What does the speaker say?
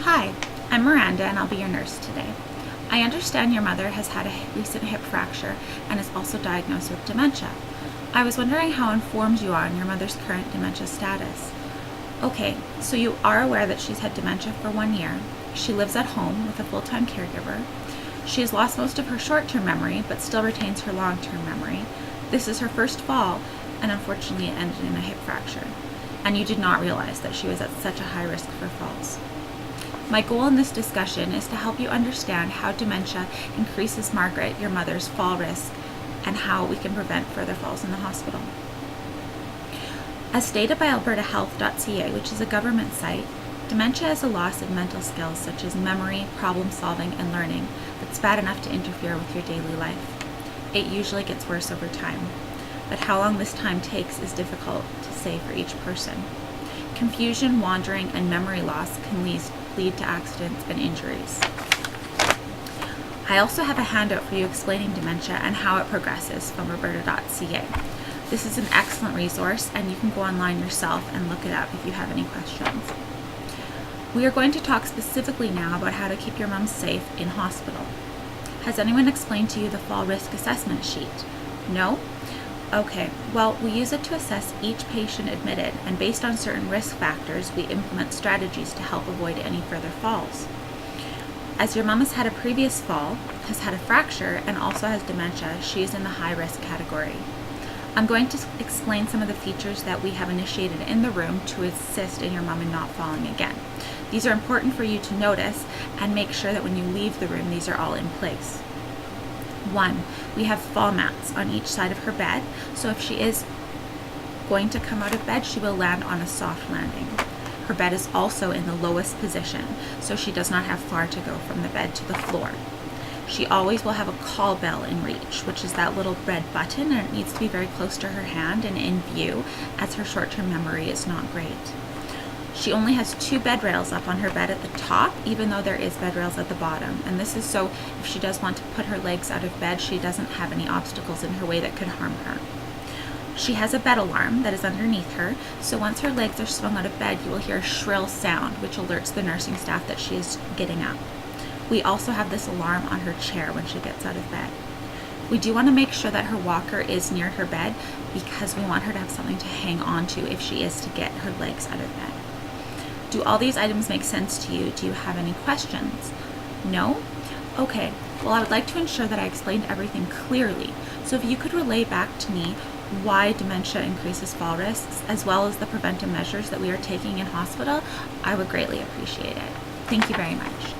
Hi, I'm Miranda and I'll be your nurse today. I understand your mother has had a recent hip fracture and is also diagnosed with dementia. I was wondering how informed you are on your mother's current dementia status. Okay, so you are aware that she's had dementia for 1 year. She lives at home with a full-time caregiver. She has lost most of her short-term memory but still retains her long-term memory. This is her first fall and unfortunately it ended in a hip fracture. And you did not realize that she was at such a high risk for falls. My goal in this discussion is to help you understand how dementia increases Margaret, your mother's, fall risk and how we can prevent further falls in the hospital. As stated by albertahealth.ca, which is a government site, dementia is a loss of mental skills such as memory, problem solving, and learning that's bad enough to interfere with your daily life. It usually gets worse over time, but how long this time takes is difficult to say for each person. Confusion, wandering, and memory loss can lead to accidents and injuries. I also have a handout for you explaining dementia and how it progresses from alberta.ca. This is an excellent resource and you can go online yourself and look it up if you have any questions. We are going to talk specifically now about how to keep your mom safe in hospital. Has anyone explained to you the fall risk assessment sheet? No? Okay, well, we use it to assess each patient admitted, and based on certain risk factors, we implement strategies to help avoid any further falls. As your mom has had a previous fall, has had a fracture, and also has dementia, she is in the high risk category. I'm going to explain some of the features that we have initiated in the room to assist in your mom in not falling again. These are important for you to notice and make sure that when you leave the room, these are all in place. 1, we have fall mats on each side of her bed, so if she is going to come out of bed, she will land on a soft landing. Her bed is also in the lowest position, so she does not have far to go from the bed to the floor. She always will have a call bell in reach, which is that little red button, and it needs to be very close to her hand and in view, as her short-term memory is not great. She only has 2 bed rails up on her bed at the top, even though there is bed rails at the bottom. And this is so if she does want to put her legs out of bed, she doesn't have any obstacles in her way that could harm her. She has a bed alarm that is underneath her, so once her legs are swung out of bed, you will hear a shrill sound, which alerts the nursing staff that she is getting up. We also have this alarm on her chair when she gets out of bed. We do want to make sure that her walker is near her bed because we want her to have something to hang on to if she is to get her legs out of bed. Do all these items make sense to you? Do you have any questions? No? Okay, well, I would like to ensure that I explained everything clearly. So if you could relay back to me why dementia increases fall risks, as well as the preventive measures that we are taking in hospital, I would greatly appreciate it. Thank you very much.